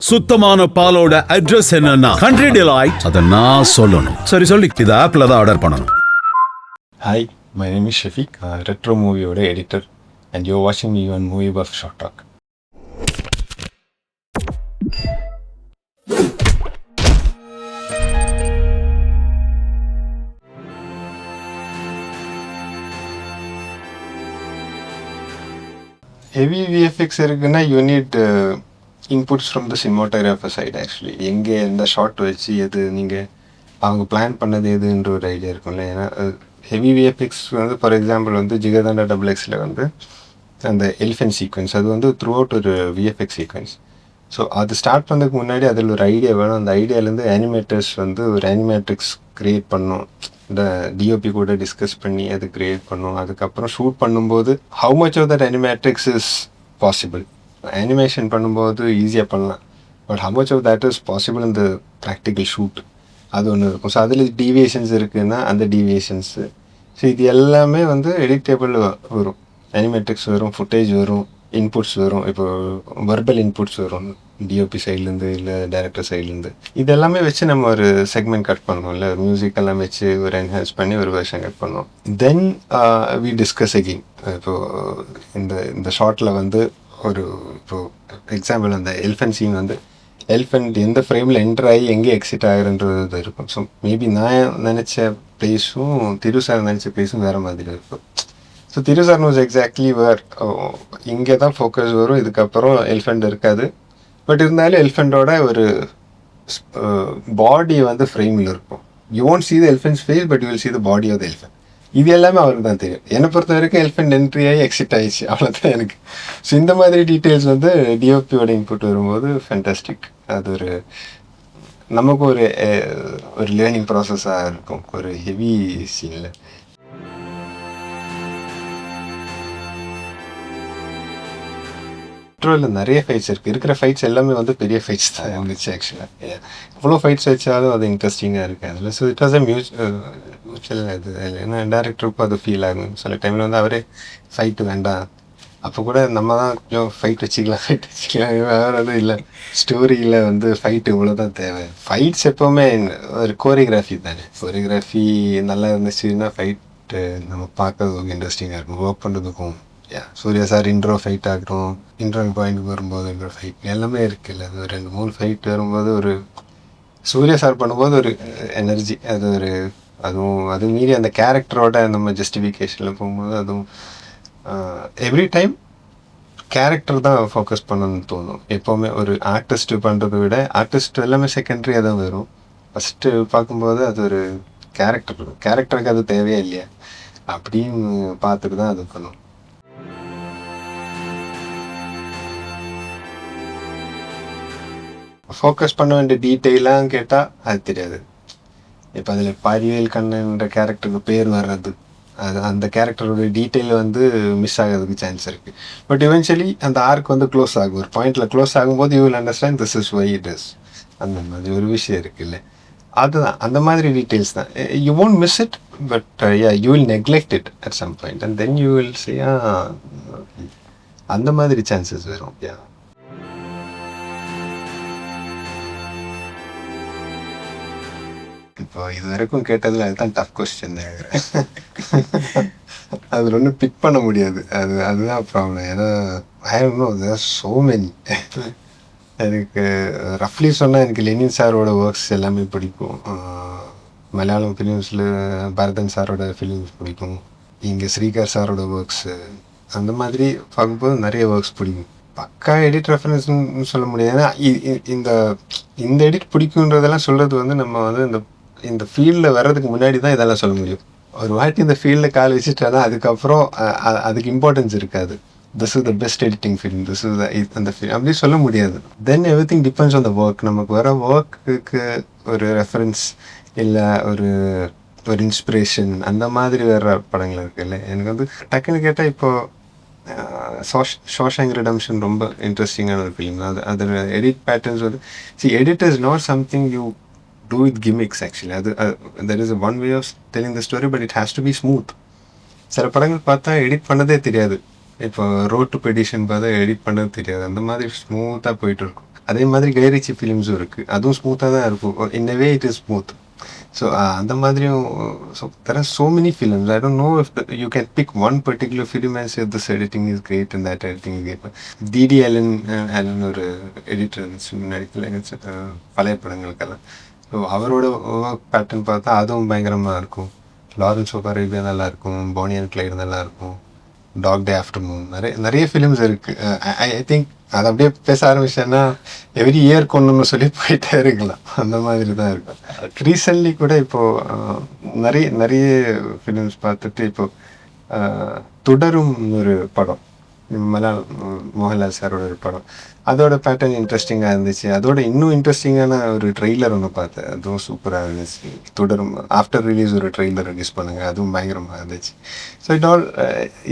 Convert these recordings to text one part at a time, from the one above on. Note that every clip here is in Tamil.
சுத்தமான பாலோட அட்ரஸ் என்னன்னா கண்ட்ரி டிலைட். அத நான் சொல்லணும். சரி சொல்லி இது ஆப்ல தான் ஆர்டர் பண்ணணும். Hi, my name is Shafique, retro movie editor, and you're watching me on Moviebuff Short Talk. Heavy VFX இருக்குன்னா you need inputs from the cinematographer side actually. எங்கே எந்த ஷாட் வச்சு எது நீங்கள் அவங்க பிளான் பண்ணது எதுன்ற ஒரு ஐடியா இருக்கும்ல. ஏன்னா ஹெவி விஎஃப்எக்ஸ் வந்து ஃபார் எக்ஸாம்பிள் வந்து ஜிகர்தண்டா XXXல வந்து அந்த எலிஃபென்ட் சீக்வன்ஸ் அது வந்து த்ரூ அவுட் ஒரு விஎஃப்எக்ஸ் சீக்வன்ஸ். ஸோ அது ஸ்டார்ட் பண்ணதுக்கு முன்னாடி அதில் ஒரு ஐடியா வேணும். அந்த ஐடியாலேருந்து அனிமேட்டர்ஸ் வந்து ஒரு அனிமேட்ரிக்ஸ் க்ரியேட் பண்ணணும். இந்த டிஓபி கூட டிஸ்கஸ் பண்ணி அது க்ரியேட் பண்ணணும். அதுக்கப்புறம் ஷூட் பண்ணும்போது how much of that animatrix is possible. Animation பண்ணும்போது ஈஸியாக பண்ணலாம், but how much of that is possible இந்த ப்ராக்டிக்கல் ஷூட் அது ஒன்று இருக்கும். ஸோ அதில் டீவியேஷன்ஸ் இருக்குதுன்னா அந்த டீவியேஷன்ஸு. ஸோ இது எல்லாமே வந்து எடிட்டேபிள் வரும். அனிமேட்ரிக்ஸ் வரும், ஃபுட்டேஜ் வரும், இன்புட்ஸ் வரும். இப்போ வெர்பல் இன்புட்ஸ் வரும் டிஓபி சைட்லேருந்து இல்லை டைரக்டர் சைட்லேருந்து. இது எல்லாமே வச்சு நம்ம ஒரு செக்மெண்ட் கட் பண்ணுவோம் இல்லை, மியூசிக் எல்லாம் வச்சு ஒரு என்ஹான்ஸ் பண்ணி ஒரு வெர்ஷன் கட் பண்ணுவோம். Then we discuss again. இப்போது இந்த ஷார்ட்டில் வந்து ஒரு இப்போது எக்ஸாம்பிள் அந்த எலிஃபென்ட் சீன் வந்து எலிஃபெண்ட் எந்த ஃப்ரேமில் என்டர் ஆகி எங்கே எக்ஸிட் ஆகுறன்றது இருக்கும். ஸோ மேபி நான் நினச்ச பிளேஸும் திரு சார் நினச்ச பிளேஸும் வேறு மாதிரி இருக்கும். ஸோ திரு சார் நோஸ் எக்ஸாக்ட்லி வேர் இங்கே தான் ஃபோக்கஸ் வரும், இதுக்கப்புறம் எலிஃபெண்ட் இருக்காது. பட் இருந்தாலும் எலிஃபெண்டோட ஒரு பாடி வந்து ஃப்ரேமில் இருக்கும். You won't see the elephant's face, but you will see the body of the elephant. இது எல்லாமே அவருக்கு தான் தெரியும். என்னை பொறுத்த வரைக்கும் எலிஃபெண்ட் என்ட்ரி ஆகி எக்ஸிட் ஆகிடுச்சு, அவ்வளோதான் எனக்கு. ஸோ இந்த மாதிரி டீட்டெயில்ஸ் வந்து டிஓபியோட இன்புட் வரும்போது ஃபேண்டாஸ்டிக். அது ஒரு நமக்கு ஒரு லேர்னிங் ப்ராசஸாக இருக்கும் ஒரு ஹெவி சீனில். மெட்ரோவில் நிறைய ஃபைட்ஸ் இருக்குது. இருக்கிற ஃபைட்ஸ் எல்லாமே வந்து பெரிய ஃபைட்ஸ் தான் இருந்துச்சு ஆக்சுவலாக. இவ்வளோ ஃபைட்ஸ் வச்சாலும் அது இன்ட்ரெஸ்டிங்காக இருக்குது அதில். So it was a mutual இது. ஏன்னா டேரக்டருக்கும் அது ஃபீல் ஆகும். சில டைமில் வந்து அவரே ஃபைட்டு வேண்டாம், அப்போ கூட நம்ம தான் கொஞ்சம் ஃபைட் வச்சுக்கலாம் வேறு எதுவும் இல்லை. ஸ்டோரியில் வந்து ஃபைட்டு இவ்வளோ தான் தேவை. ஃபைட்ஸ் எப்போவுமே ஒரு கோரியோகிராஃபி தானே. கோரியோகிராஃபி நல்லா இருந்துச்சுன்னா ஃபைட்டு நம்ம பார்க்கறதுக்கு இன்ட்ரெஸ்டிங்காக இருக்கும், ஒர்க் பண்ணுறதுக்கும். சூர்யா சார் இன்ட்ரோ ஃபைட் ஆகட்டும், இன்ட்ரோ பாயிண்ட்டுக்கு வரும்போது இன்ட்ரோ ஃபைட் எல்லாமே இருக்குல்ல. அது ஒரு 2-3 ஃபைட் வரும்போது ஒரு சூர்யா சார் பண்ணும்போது ஒரு எனர்ஜி, அது ஒரு அது மீறி அந்த கேரக்டரோட நம்ம ஜஸ்டிஃபிகேஷனில் போகும்போது அதுவும் எவ்ரி டைம் கேரக்டர் தான் ஃபோக்கஸ் பண்ணணும்னு தோணும். எப்போவுமே ஒரு ஆர்டிஸ்ட்டு பண்ணுறதை விட ஆர்டிஸ்ட் எல்லாமே செகண்டரியாக தான் வரும். ஃபஸ்ட்டு பார்க்கும்போது அது ஒரு கேரக்டருக்கு அது தேவையே இல்லையா அப்படின்னு பார்த்துட்டு தான் அது பண்ணும். ஃபோக்கஸ் பண்ண வேண்டிய டீட்டெயிலாக கேட்டால் அது தெரியாது. இப்போ அதில் பாரிவேல் கண்ணன்ற கேரக்டருக்கு பேர் வர்றது, அது அந்த கேரக்டரோட டீட்டெயில் வந்து மிஸ் ஆகிறதுக்கு சான்ஸ் இருக்குது. பட் இவென்ச்சுவலி அந்த ஆர்க் வந்து க்ளோஸ் ஆகும். ஒரு பாயிண்டில் க்ளோஸ் ஆகும்போது you will understand this is why it is. அந்த மாதிரி ஒரு விஷயம் இருக்குல்ல, அதுதான் அந்த மாதிரி டீட்டெயில்ஸ் தான். You won't miss it, but you will neglect it at some point and then you will say அந்த மாதிரி சான்சஸ் வரும். இப்போ இது வரைக்கும் கேட்டதில் அதுதான் டஃப் கொஸ்டின். அதில் ஒன்றும் பிக் பண்ண முடியாது, அதுதான் ப்ராப்ளம். ஏன்னா I don't know, there are so many. எனக்கு ரஃப்லி சொன்னால் எனக்கு லெனின் சாரோட ஒர்க்ஸ் எல்லாமே பிடிக்கும். மலையாளம் ஃபிலிம்ஸில் பரதன் சாரோட ஃபிலிம்ஸ் பிடிக்கும். இங்கே ஸ்ரீகர் சாரோட ஒர்க்ஸு அந்த மாதிரி பார்க்கும்போது நிறைய ஒர்க்ஸ் பிடிக்கும். பக்கா எடிட் ரெஃபரன்ஸ்னு சொல்ல முடியாது. ஏன்னா இந்த எடிட் பிடிக்குன்றதெல்லாம் சொல்கிறது வந்து நம்ம வந்து இந்த ஃபீல்டில் வர்றதுக்கு முன்னாடி தான் இதெல்லாம் சொல்ல முடியும். ஒரு வாட்டி இந்த ஃபீல்டில் கால் வச்சுட்டாலும் அதுக்கப்புறம் அதுக்கு இம்பார்ட்டன்ஸ் இருக்காது. This is the best editing film, this is அந்த ஃபிலிம் அப்படி சொல்ல முடியாது. Then everything depends on the work. நமக்கு வர ஒர்க்குக்கு ஒரு ரெஃபரன்ஸ் இல்லை ஒரு இன்ஸ்பிரேஷன் அந்த மாதிரி வர்ற படங்கள் இருக்குல்ல. எனக்கு வந்து டக்குன்னு கேட்டால் இப்போது ஷாஷாங்க் ரிடெம்ப்ஷன் ரொம்ப இன்ட்ரெஸ்டிங்கான ஒரு ஃபிலிம். அதில் எடிட் பேட்டர்ன்ஸ் வந்து edit is not something you do with gimmicks actually. There is one way of telling the story, but it has to be smooth. சில படங்கள் பார்த்தா எடிட் பண்ணதே தெரியாது. இப்போ ரோட் டு பெடிஷன் பார்த்தா எடிட் பண்ணது தெரியாது. அந்த மாதிரி ஸ்மூத்தாக போயிட்டு இருக்கும். அதே மாதிரி கைரிச்சி ஃபிலிம்ஸும் இருக்குது, அதுவும் ஸ்மூத்தாக தான் இருக்கும். In way it is smooth. So அந்த மாதிரியும் so there are so many films. I don't know if you can pick one particular film and say this editing is great and that editing is great. Dede Allen ஒரு எடிட்டர் இருந்துச்சு முன்னாடி பழைய படங்களுக்கெல்லாம். ஸோ அவரோட ஒர்க் பேட்டர்ன் பார்த்தா அதுவும் பயங்கரமாக இருக்கும். லாரன்ஸ் ஆஃப் அரேபியா நல்லாயிருக்கும், போனி அண்ட் கிளைட் நல்லாயிருக்கும், டாக் டே ஆஃப்டர்நூன், நிறைய ஃபிலிம்ஸ் இருக்குது. ஐ திங்க் அதை அப்படியே பேச ஆரம்பிச்சேன்னா எவ்ரி இயர் கொண்டுன்னு சொல்லி போயிட்டே இருக்கலாம், அந்த மாதிரி தான் இருக்கும். ரீசெண்ட்லி கூட இப்போது நிறைய ஃபிலிம்ஸ் பார்த்துட்டு இப்போது தொடரும் ஒரு படம், மோகன்லால் சாரோட ஒரு படம், அதோட பேட்டர்ன் இன்ட்ரெஸ்டிங்காக இருந்துச்சு. அதோட இன்னும் இன்ட்ரெஸ்டிங்கான ஒரு ட்ரெய்லர் ஒன்று பார்த்தேன், அதுவும் சூப்பராக இருந்துச்சு. தொடரும் ஆஃப்டர் ரிலீஸ் ஒரு ட்ரெய்லர் ரிலீஸ் பண்ணுங்க, அதுவும் பயங்கரமாக இருந்துச்சு. ஸோ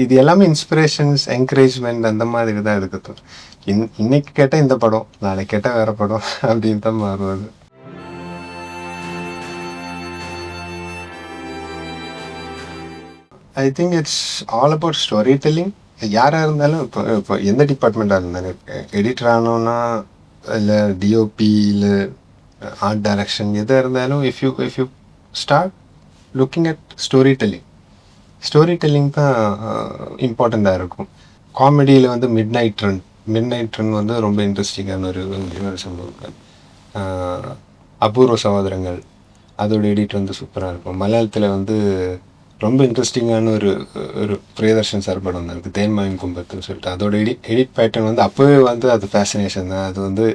இது எல்லாமே இன்ஸ்பிரேஷன்ஸ், என்கரேஜ்மெண்ட் அந்த மாதிரி தான் இருக்குது. இன்னைக்கு கேட்டால் இந்த படம், நாளைக்கு கேட்டால் வேறு படம் அப்படின்னு தான் மாறுவது. I think it's all about story telling. யாராக இருந்தாலும் இப்போ எந்த டிபார்ட்மெண்ட்டாக இருந்தாலும், எடிட்டர் ஆனோன்னா இல்லை டிஓபி இல்லை ஆர்ட் டைரக்ஷன் எதாக இருந்தாலும், if you start looking at story telling தான் இம்பார்ட்டண்ட்டாக இருக்கும். காமெடியில் வந்து மிட் நைட் ரன் வந்து ரொம்ப இன்ட்ரெஸ்டிங்கான ஒரு சம்பவம். அபூர்வ சகோதரங்கள் அதோட எடிட் வந்து சூப்பராக இருக்கும். மலையாளத்தில் வந்து ரொம்ப இன்ட்ரெஸ்டிங்கான ஒரு பிரியதர்ஷன் சார் படம் இருக்குது, தேன்மாயின் கும்பத்துன்னு சொல்லிட்டு. அதோட எடிட் பேட்டர்ன் வந்து அப்போவே வந்து அது ஃபேசினேஷன் தான். அது வந்து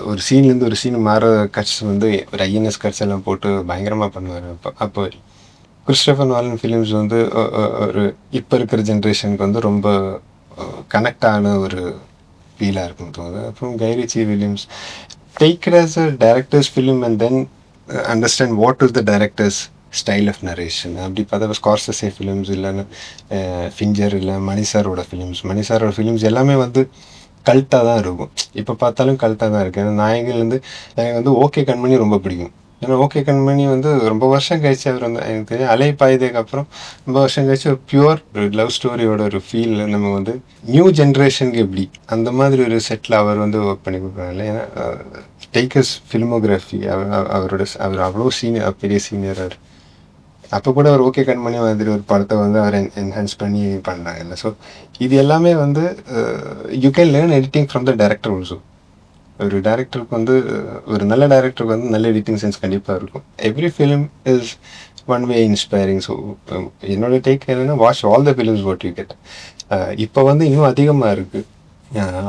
ஒரு சீன்லேருந்து ஒரு சீன் மாற கட்ஸ் வந்து ஒரு ஐஎன்எஸ் கட்ஸ் எல்லாம் போட்டு பயங்கரமாக பண்ணுவார். அப்போ கிறிஸ்டோபர் நோலன் ஃபிலிம்ஸ் வந்து ஒரு இப்போ இருக்கிற ஜென்ரேஷனுக்கு வந்து ரொம்ப கனெக்ட் ஆன ஒரு ஃபீலாக இருக்கும் தோணுது. அப்புறம் Guy Ritchie films take it as a directors film and then understand what is the directors style of narration. அப்படி பார்த்தா ஸ்கார்சஸே ஃபிலிம்ஸ் இல்லைன்னா ஃபிஞ்சர் இல்லை மணிசாரோட ஃபிலிம்ஸ் எல்லாமே வந்து கல்ட்டாக தான் இருக்கும். இப்போ பார்த்தாலும் கல்ட்டாக தான் இருக்குது. ஏன்னா நாயகன்லேருந்து எனக்கு வந்து ஓகே கண்மணி ரொம்ப பிடிக்கும். ஏன்னா ஓகே கண்மணி வந்து ரொம்ப வருஷம் கழிச்சு அவர் வந்து எனக்கு தெரியும் அலை பாய்தேக்கு அப்புறம் ரொம்ப வருஷம் கழிச்சு ஒரு பியூர் லவ் ஸ்டோரியோட ஒரு ஃபீல் நம்ம வந்து நியூ ஜென்ரேஷனுக்கு எப்படி அந்த மாதிரி ஒரு செட்டில் அவர் வந்து ஒர்க் பண்ணி கொடுக்குறாங்க. ஏன்னா டேக்கர்ஸ் ஃபிலிமோகிராஃபி அவர் அவ்வளோ பெரிய சீனியர். அப்போ கூட அவர் ஓகே கண்மணி மாதிரி ஒரு படத்தை வந்து அவர் என்ஹான்ஸ் பண்ணி பண்ணாங்கல்ல. ஸோ இது எல்லாமே வந்து you can learn editing from the director also. ஒரு டைரக்டருக்கு வந்து ஒரு நல்ல டைரக்டருக்கு வந்து நல்ல எடிட்டிங் சென்ஸ் கண்டிப்பாக இருக்கும். Every film is one way inspiring. So என்னோட டேக் என்னென்னா watch all the films what you get. இப்போ வந்து இன்னும் அதிகமாக இருக்குது,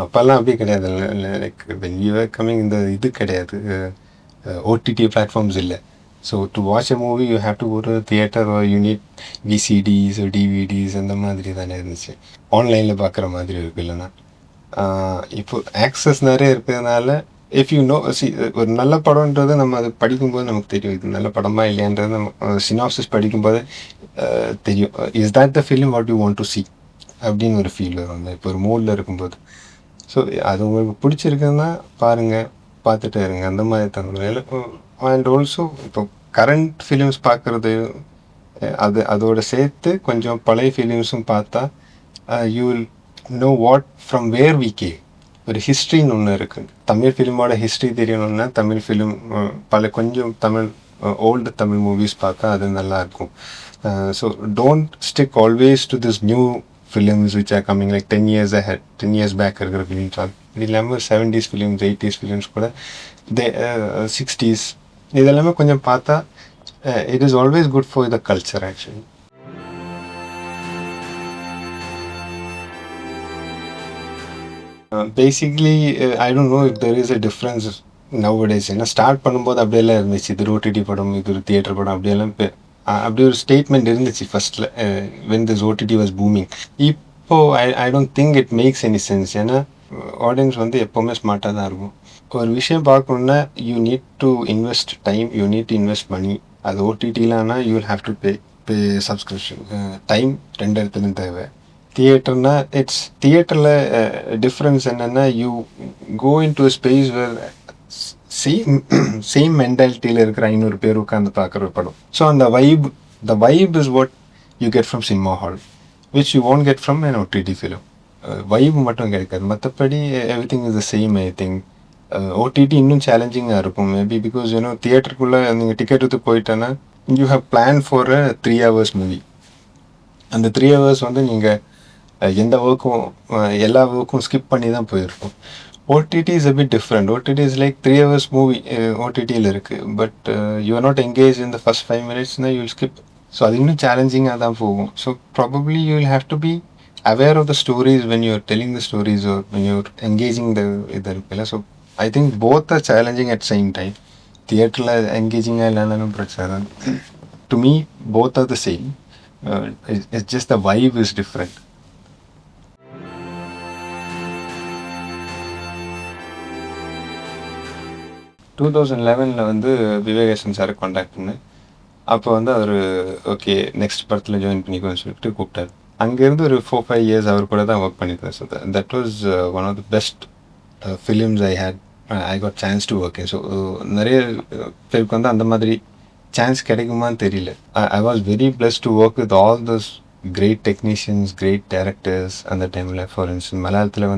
அப்போல்லாம் அப்படி கிடையாது. Like when you are coming இந்த இது கிடையாது, ஓடிடி பிளாட்ஃபார்ம்ஸ் இல்லை. So to watch a movie you have to go to theatre or you need VCDs DVDs அந்த மாதிரி தானே இருந்துச்சு. ஆன்லைனில் பார்க்குற மாதிரி இருக்குது. இல்லைன்னா இப்போ ஆக்சஸ் நிறைய இருக்கிறதுனால இஃப் யூ நோ ஒரு நல்ல படம்ன்றது நம்ம அது படிக்கும்போது நமக்கு தெரியும் இது நல்ல படமா இல்லையான்றது. நம்ம சினாப்சிஸ் படிக்கும்போது தெரியும் is that the film what you want to C அப்படின்னு ஒரு ஃபீல் வரும் இப்போ ஒரு மூடில் இருக்கும்போது. ஸோ அது உங்களுக்கு பிடிச்சிருக்குன்னா பாருங்கள், பார்த்துட்டே இருங்க, அந்த மாதிரி தந்துடும். அண்ட் ஆல்சோ இப்போ கரண்ட் ஃபிலிம்ஸ் பார்க்குறது அதோட சேர்த்து கொஞ்சம் பழைய ஃபிலிம்ஸும் பார்த்தா you will know what from where we came. ஒரு ஹிஸ்ட்ரின்னு ஒன்று இருக்குது. தமிழ் ஃபிலிமோட ஹிஸ்ட்ரி தெரியணுன்னா தமிழ் ஃபிலிம் கொஞ்சம் ஓல்டு தமிழ் மூவிஸ் பார்த்தா அது நல்லாயிருக்கும். So don't stick always to this new films which are coming like 10 years ahead, 10 years back இருக்கிற ஃபிலிம்ஸ். இது இல்லாமல் 70s ஃபிலிம்ஸ் 80s ஃபிலிம்ஸ் கூட 60s இதெல்லாமே கொஞ்சம் பார்த்தா it is always good for the culture actually. Basically I don't know if there is a difference nowadays. ஏன்னா ஸ்டார்ட் பண்ணும்போது அப்படியெல்லாம் இருந்துச்சு, இது ஓடிடி படம் இது ஒரு தியேட்டர் படம் அப்படியெல்லாம் அப்படி ஒரு ஸ்டேட்மெண்ட் இருந்துச்சு ஃபர்ஸ்ட்ல when this OTT was booming. இப்போ I don't think it makes any sense. ஏன்னா ஆடியன்ஸ் வந்து எப்போவுமே ஸ்மார்ட்டாக தான் இருக்கும். ஒரு விஷயம் பார்க்கணுன்னா you need to invest time, you need to invest money. அது ஓடிடிலானா you will have to pay subscription. Time ரெண்டு இடத்துலையும் தேவை. தியேட்டர்னா தியேட்டரில் டிஃப்ரென்ஸ் என்னென்னா you go in to space where same மென்டாலிட்டியில் இருக்கிற 500 பேர் உட்காந்து பார்க்குற படம். ஸோ அந்த the vibe is what you get from cinema hall which you want get from an OTT film. Vibe மட்டும் கிடைக்காது, மற்றபடி every thing is the same. I think OTT இன்னும் சேலஞ்சிங்காக இருக்கும் மேபி பிகாஸ் தியேட்டருக்குள்ளே நீங்கள் டிக்கெட் எடுத்து போயிட்டேன்னா you have plan for a 3 hours movie. அந்த 3 hours நீங்கள் எந்த ஒர்க்கும் எல்லா ஒர்க்கும் ஸ்கிப் பண்ணி தான் போயிருக்கும். OTT is a bit different. OTT is like 3 hours movie ஓடிடியில் இருக்குது. But you are not engage in the first 5 minutes you will skip. So அது இன்னும் சேலஞ்சிங்காக தான் போகும். So probably you will have to be aware of the stories when you're telling the stories or when you're engaging the இது இருக்குல்ல. So I think both are challenging at same time. தியேட்டரில் என்கேஜிங்காக இல்லைனாலும் பிரச்சனை தான். To me, both are the same. It's just the vibe is different. To 2011 விவேகேசன் சாரை காண்டாக்ட் பண்ணேன். அப்போ அவர் ஓகே நெக்ஸ்ட் படத்தில் ஜாயின் பண்ணிக்கோன்னு சொல்லிட்டு கூப்பிட்டாரு. அங்கேருந்து ஒரு 4-5 years அவர் கூட தான் ஒர்க் பண்ணியிருக்கேன். So that was one of the best films I got chance to work. ஸோ நிறைய பேருக்கு அந்த மாதிரி சான்ஸ் கிடைக்குமான்னு தெரியல. I was very pleased to work with all those great technicians, great directors. அந்த டைமில் ஃபார் இன்ஸ்டன்ஸ் மலையாளத்தில்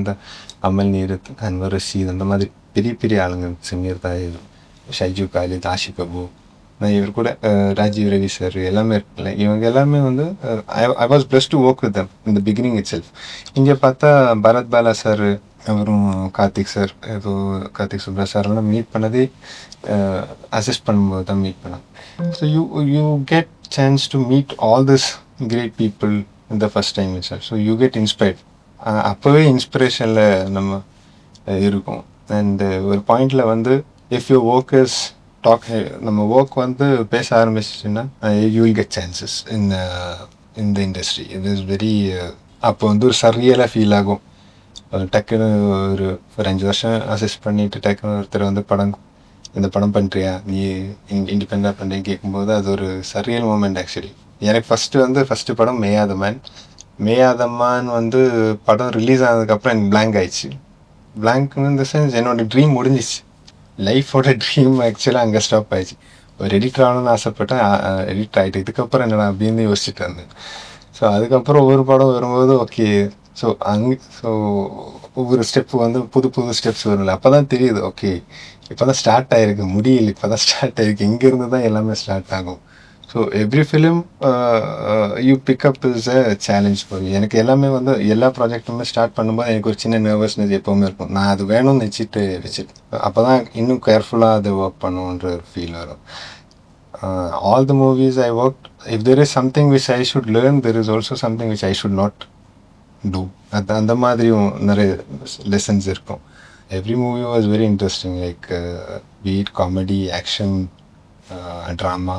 அமல் நீரத், அன்வர் ரஷீத், அந்த மாதிரி பெரிய பெரிய ஆளுங்க, சிங்கர் தாயிர், ஷைஜு காலித், ஆஷிக் அபு, நான் இவர் கூட ராஜீவ் ரவி சார் எல்லாமே இருக்குல்ல. இவங்க எல்லாமே I was plus to work with them இந்த பிகினிங் இட் செல்ஃப். இங்கே பார்த்தா பரத் பாலா சார், அவரும் கார்த்திக் சார், ஏதோ கார்த்திக் சுப்ராஜ் சாரெல்லாம் மீட் பண்ணதே அசிஸ்ட் பண்ணும்போது தான் மீட் பண்ணேன். So you get chance to meet all this great people இந்த first time itself. So you get inspired. அப்போவே இன்ஸ்பிரேஷனில் நம்ம இருக்கும். அண்ட் ஒரு பாயிண்டில் if you work is talk, நம்ம ஒர்க் பேச ஆரம்பிச்சிச்சுன்னா you will get chances in the industry. It is very அப்போ ஒரு சரியலாக ஃபீல் ஆகும். டக்குன்னு ஒரு 5 வருஷம் அசிஸ்ட் பண்ணிவிட்டு டக்குன்னு ஒருத்தர் படம், இந்த படம் பண்ணுறியா நீ இண்டிபெண்டாக பண்ணுறேன்னு கேட்கும்போது அது ஒரு சரியல் மூமெண்ட் ஆக்சுவலி. எனக்கு ஃபஸ்ட்டு படம் மேயாதம்மான் படம் ரிலீஸ் ஆனதுக்கப்புறம் எனக்கு பிளாங்க் ஆயிடுச்சு. பிளாங்க்னு இந்த சென்ஸ் என்னோடய ட்ரீம் முடிஞ்சிச்சு. லைஃபோட ட்ரீம் ஆக்சுவலாக அங்கே ஸ்டாப் ஆயிடுச்சு. ஒரு எடிட்டர் ஆகணும்னு ஆசைப்பட்டேன், எடிட்டர் ஆகிட்டு இதுக்கப்புறம் என்னடா அப்படின்னு யோசிச்சுட்டு இருந்தேன். ஸோ அதுக்கப்புறம் ஒவ்வொரு படம் வரும்போது ஓகே. ஸோ ஒவ்வொரு ஸ்டெப்பு புது புது ஸ்டெப்ஸ் வரும்ல, அப்போ தான் தெரியுது ஓகே இப்போ தான் ஸ்டார்ட் ஆகிருக்கு, முடியல இப்போ தான் ஸ்டார்ட் ஆகிருக்கு, இங்கேருந்து தான் எல்லாமே ஸ்டார்ட் ஆகும். So every film you pick up is a challenge for you. எனக்கு எல்லாமே எல்லா ப்ராஜெக்ட்டுமே ஸ்டார்ட் பண்ணும்போது எனக்கு ஒரு சின்ன நர்வஸ்னஸ் எப்போவுமே இருக்கும். நான் அது வேணும்னு வச்சுட்டு அப்போ தான் இன்னும் கேர்ஃபுல்லாக அதை ஒர்க் பண்ணுன்ற ஒரு ஃபீல் வரும். All the movies I work, if there is something which I should learn, there is also something which I should not do. அந்த மாதிரியும் நிறைய லெசன்ஸ் இருக்கும். Every movie was very interesting, like be it comedy, action, drama,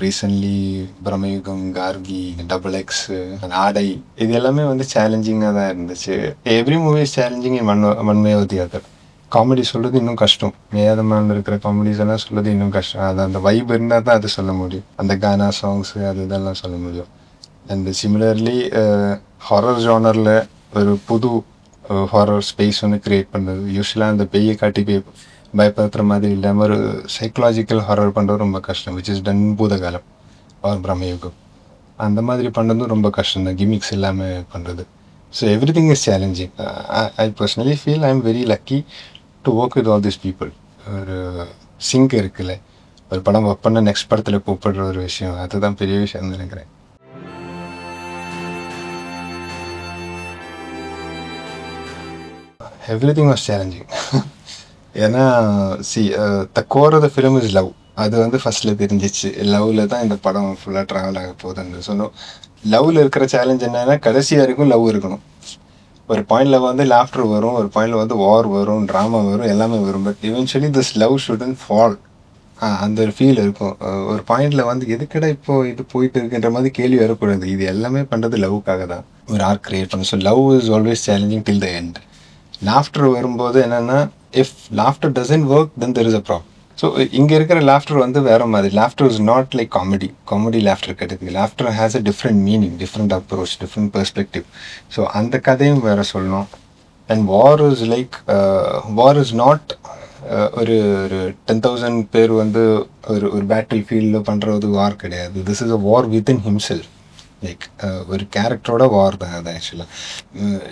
recently Bramayugam, Gargi, XX, Aadai, இது எல்லாமே சேலஞ்சிங்காக தான் இருந்துச்சு. Every movie is challenging in one way or the other. Comedy சொல்கிறது இன்னும் கஷ்டம். மேயாதமான இருக்கிற காமெடிஸ் எல்லாம் சொல்கிறது இன்னும் கஷ்டம். அது அந்த வைப் இருந்தால் தான் அது சொல்ல முடியும். அந்த கானா சாங்ஸு அது இதெல்லாம் சொல்ல முடியும். அண்ட் சிமிலர்லி ஹாரர் ஜானரில் ஒரு புது ஹாரர் ஸ்பேஸ் க்ரியேட் பண்ணுறது. யூஸ்வலாக அந்த பெய்யை காட்டி பயப்படுத்துகிற மாதிரி இல்லாமல் ஒரு சைக்கலாஜிக்கல் ஹாரர் பண்ணுறது ரொம்ப கஷ்டம். Which is done Bhoothakaalam or Bramayugam. அந்த மாதிரி பண்ணுறதும் ரொம்ப கஷ்டம் தான், கிமிக்ஸ் இல்லாமல் பண்ணுறது. So everything is challenging. I personally feel I am very lucky to work with all this people. ஒரு சிங்க் இருக்குல்ல, ஒரு படம் ஒர்க் பண்ண நெக்ஸ்ட் படத்தில் கூப்பிடுற ஒரு விஷயம், அதுதான் பெரிய விஷயம்னு நினைக்கிறேன். Everything was challenging. ஏன்னா the core of the film is love. அது ஃபஸ்ட்டில் தெரிஞ்சிச்சு. லவ்வில் தான் இந்த படம் ஃபுல்லாக ட்ராவல் ஆக போகுதுன்னு சொன்னோம். லவ்வில் இருக்கிற சேலஞ்ச் என்னன்னா கடைசி வரைக்கும் லவ் இருக்கணும். ஒரு பாயிண்டில் லாஃப்டர் வரும், ஒரு பாயிண்டில் வார் வரும், ட்ராமா வரும், எல்லாமே வரும். But eventually this love shouldn't fall. அந்த ஒரு ஃபீல் இருக்கும். ஒரு பாயிண்டில் எதுக்கடா இப்போது இது போயிட்டு இருக்குன்ற மாதிரி கேள்வி வரக்கூடாது. இது எல்லாமே பண்ணுறது லவ்வுக்காக தான், ஒரு ஆர்க் கிரியேட் பண்ண. So love is always challenging till the end. Laughter வரும்போது என்னென்னா, if laughter doesn't work then there is a problem. So இங்கே இருக்கிற லாஃப்டர் வேறு மாதிரி. Laughter is not like comedy laughter கிடையாது. Laughter has a different meaning, different approach, different perspective. So அந்த கதையும் வேறு சொல்லணும். And war is like, war is not ஒரு 10,000 பேர் ஒரு பேட்டில் ஃபீல்டில் பண்ணுறது வார் கிடையாது. This is a war within himself. Like ஒரு கேரக்டரோட வார் தான் அது ஆக்சுவலாக.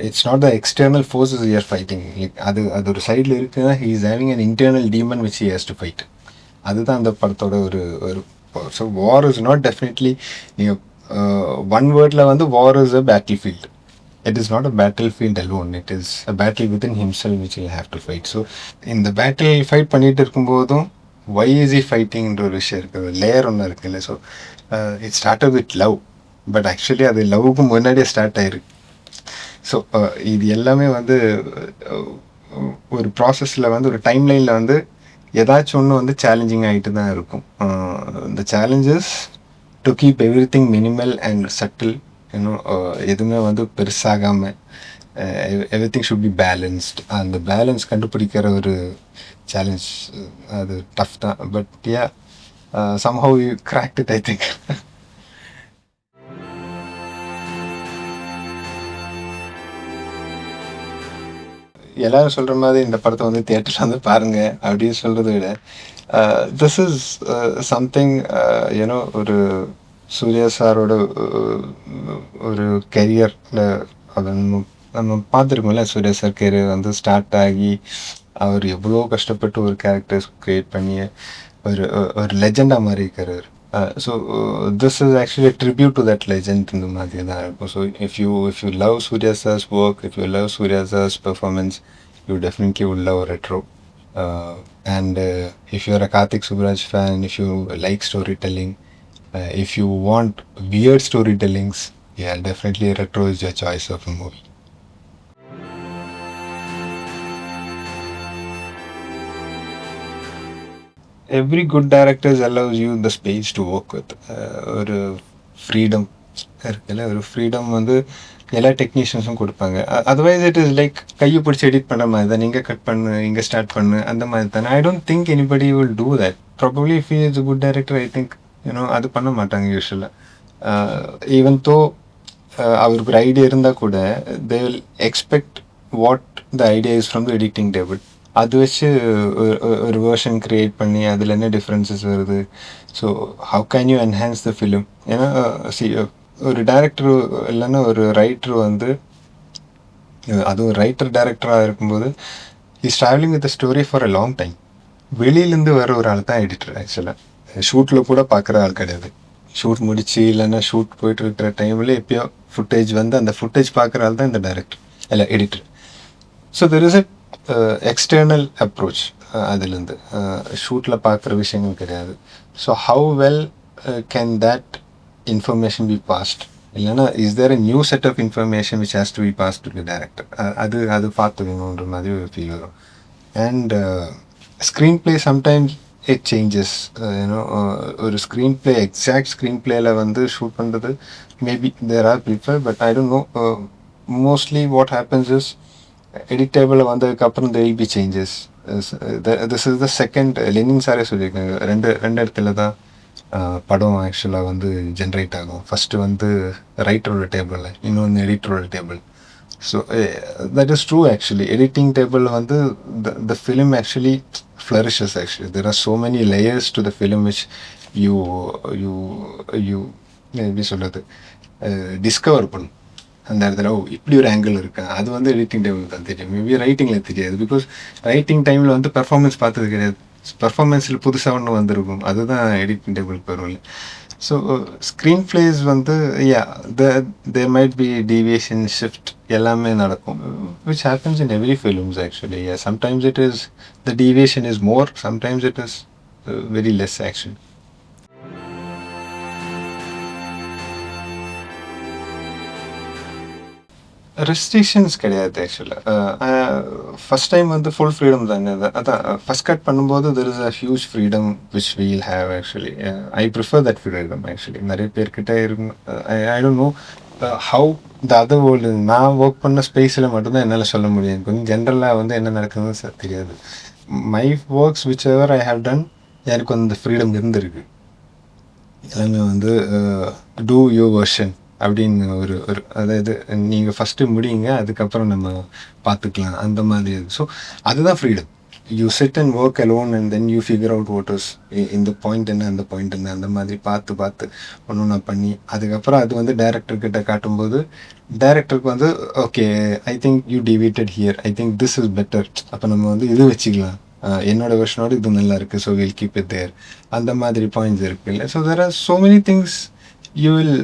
It's not the external forces year fighting. Like அது ஒரு சைடில் இருக்குன்னா he is having an internal demon which he has to fight. அதுதான் அந்த படத்தோட ஒரு ஒரு so war is not definitely நீங்கள் ஒன் வேர்டில் வந்து war is a battle field. It is not a battlefield alone. It is a battle within himself which he'll have to fight. So இந்த பேட்டில் ஃபைட் பண்ணிட்டு இருக்கும்போதும் why is he fighting என்ற ஒரு விஷயம் இருக்குது, லேயர் ஒன்று இருக்குல்ல. So it started with love, but actually அது லவ்வுக்கு முன்னாடியே ஸ்டார்ட் ஆயிருக்கு. ஸோ இது எல்லாமே வந்து ஒரு ப்ராசஸில் வந்து ஒரு டைம்லைனில் வந்து ஏதாச்சும் ஒன்று வந்து சேலஞ்சிங் ஆகிட்டு தான் இருக்கும். இந்த challenges to keep every thing minimal and subtle, இன்னும் எதுவுமே வந்து பெருசாகாமல் every thing should be balanced. அந்த பேலன்ஸ் கண்டுபிடிக்கிற ஒரு சேலஞ்ச் அது டஃப் தான். But yeah somehow you cracked it, I think. எல்லாரும் சொல்கிற மாதிரி இந்த படத்தை வந்து தியேட்டரில் வந்து பாருங்கள் அப்படின்னு சொல்கிறத விட திஸ் இஸ் சம்திங் யூனோ ஒரு சூர்யா சாரோட ஒரு கெரியரில் அதை நம்ம பார்த்துருக்கோம்ல. சூர்யா சார் கெரியர் வந்து ஸ்டார்ட் ஆகி அவர் எவ்வளோ கஷ்டப்பட்டு ஒரு கேரக்டர்ஸ் க்ரியேட் பண்ணி ஒரு ஒரு லெஜெண்டாக மாதிரி இருக்கிறார். So this is actually tribute to that legend இந்த மாதிரி தான் இருக்கும். So if you love Suriya sir's work, if you love Suriya sir's performance, you definitely would love retro. And if you're a Karthik Subbaraj fan, if you like storytelling, if you want weird storytellings, yeah, definitely retro is your choice of a movie. Every good director allows you the space to work with. ஒரு ஃப்ரீடம் இருக்குல்ல, ஒரு ஃப்ரீடம் வந்து எல்லா டெக்னீஷியன்ஸும் கொடுப்பாங்க. அதர்வைஸ் இட் இஸ் லைக் கையை பிடிச்சி எடிட் பண்ணுற மாதிரி தான், நீங்கள் கட் பண்ணு, இங்கே ஸ்டார்ட் பண்ணு, அந்த மாதிரி தானே. ஐ don't think anybody will do that. Probably if he is a good director, I think you know அது பண்ண மாட்டாங்க யூஸ்வலாக. ஈவன் தோ அவருக்கு ஒரு ஐடியா இருந்தால் கூட they will expect what the idea is from the editing table. அது வச்சு ஒரு வேர்ஷன் க்ரியேட் பண்ணி அதில் என்ன டிஃப்ரென்சஸ் வருது. So how can you enhance the film? ஏன்னா ஒரு டைரக்டர் இல்லைன்னா ஒரு ரைட்டர் வந்து, அதுவும் ரைட்டர் டைரக்டராக இருக்கும்போது is travelling with story for a long time. வெளியிலேருந்து வர ஒரு ஆள் தான் எடிட்டர். ஆக்சுவலாக ஷூட்டில் கூட பார்க்குற ஆள் கிடையாது. ஷூட் முடிச்சு இல்லைன்னா ஷூட் போயிட்டு இருக்கிற டைமில் எப்பயோ ஃபுட்டேஜ் வந்து அந்த ஃபுட்டேஜ் பார்க்குற ஆள் தான் இந்த டைரக்டர் இல்லை editor. So there is a external approach. அதுலேருந்து ஷூட்டில் பார்க்குற விஷயங்கள் கிடையாது. So how well can that information be passed? இல்லைன்னா is there a new set of information which has to be passed to the director? அது பார்த்துக்கணுன்ற மாதிரி ஒரு ஃபீல் வரும். And screenplay sometimes it changes. You know ஒரு ஸ்க்ரீன் பிளே எக்ஸாக்ட் ஸ்க்ரீன் பிளேயில் வந்து ஷூட் பண்ணுறது maybe there are prefer, but I don't no. Mostly what happens is எடிட்டேபிளில் வந்ததுக்கப்புறம் there will be changes. This is the second, Lenin சாரே சொல்லியிருக்காங்க, ரெண்டு இடத்துல தான் படம் ஆக்சுவலாக வந்து ஜென்ரேட் ஆகும். ஃபஸ்ட்டு வந்து ரைட்டரோட டேபிளில், இன்னொன்று எடிட்டரோட டேபிள். So that is true. Actually editing டேபிளில் வந்து the film actually flourishes. Actually there are so many layers to the film which you எப்படி சொல்கிறது, டிஸ்கவர் பண்ணும். அந்த இடத்துல இப்படி ஒரு ஆங்கிள் இருக்கு, அது வந்து எடிட்டிங் டேபிள் தான் தெரியும். மேபி ரைட்டிங்கில் தெரியாது, பிகாஸ் ரைட்டிங் டைமில் வந்து பெர்ஃபார்மன்ஸ் பார்த்தது கிடையாது. பெர்ஃபார்மன்ஸில் புதுசாக ஒன்று வந்திருக்கும், அதுதான் எடிட்டிங் டேபிளுக்கு வரும்ல. ஸோ ஸ்க்ரீன் பிளேஸ் வந்து there might be deviation, shift எல்லாமே நடக்கும், which happens in every films actually. Sometimes it is the deviation is more, sometimes it is very less actually. Restrictions கிடையாது ஆக்சுவலாக. ஃபஸ்ட் டைம் வந்து ஃபுல் ஃப்ரீடம் தானே. அதான் ஃபஸ்ட் கட் பண்ணும்போது there is a huge freedom which we'll have actually. I prefer that freedom actually. நிறைய பேர்கிட்ட இருக்கும். I don't know how the other world. நான் ஒர்க் பண்ண ஸ்பேஸில் மட்டும்தான் என்னால் சொல்ல முடியும். கொஞ்சம் ஜென்ரலாக வந்து என்ன நடக்குதுன்னு தெரியாது. My works whichever I have done, எனக்கு வந்து ஃப்ரீடம் இருந்திருக்கு. எல்லாமே வந்து டூ யுவர் வெர்ஷன் அப்படின்னு ஒரு அதாவது நீங்கள் ஃபஸ்ட்டு முடியுங்க, அதுக்கப்புறம் நம்ம பார்த்துக்கலாம், அந்த மாதிரி. ஸோ அதுதான் freedom. You sit and work alone and then you figure out what is இந்த பாயிண்ட் என்ன அந்த பாயிண்ட் என்ன அந்த மாதிரி பார்த்து ஒன்று ஒன்றா பண்ணி அதுக்கப்புறம் அது வந்து டேரக்டர்கிட்ட காட்டும்போது டேரக்டருக்கு வந்து okay I think you deviated here, I think this is better, அப்போ நம்ம வந்து இது வச்சுக்கலாம், என்னோட வெர்ஷனோட இது நல்லா இருக்குது, so will keep it there, அந்த மாதிரி பாயிண்ட்ஸ் இருக்குது இல்லை. So there are so many things you will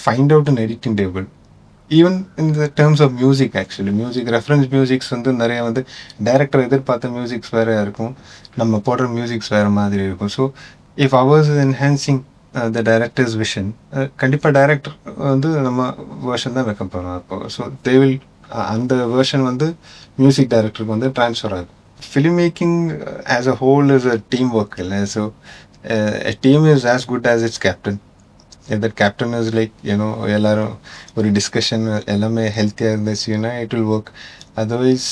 find out in editing table. Even in the terms of music, actually music reference musics வந்து நிறைய வந்து டேரக்டர் எதிர்பார்த்த மியூசிக்ஸ் வேறு இருக்கும், நம்ம போடுற மியூசிக்ஸ் வேறு மாதிரி இருக்கும். So if ours is enhancing the directors vision, கண்டிப்பாக டைரக்டர் வந்து நம்ம வேர்ஷன் தான் வைக்க போகிறோம் அப்போ. ஸோ தே வில் அந்த வேர்ஷன் வந்து மியூசிக் டைரக்டருக்கு வந்து ட்ரான்ஸ்ஃபர் ஆகும். Film making as a whole is a team work இல்லை. So a team is as good as its captain. If that captain is like, எல்லாரும் ஒரு டிஸ்கஷன் எல்லாமே ஹெல்த்தியாக இருந்துச்சுன்னா இட் வில் ஒர்க். அதர்வைஸ்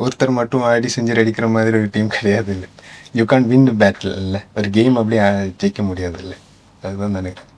ஒருத்தர் மட்டும் ஆடி செஞ்சு அடிக்கிற மாதிரி ஒரு டீம் கிடையாது இல்லை. You can't win the battle இல்லை, ஒரு கேம் அப்படியே ஜெயிக்க முடியாது இல்லை. அதுதான் நினைக்கிறேன்.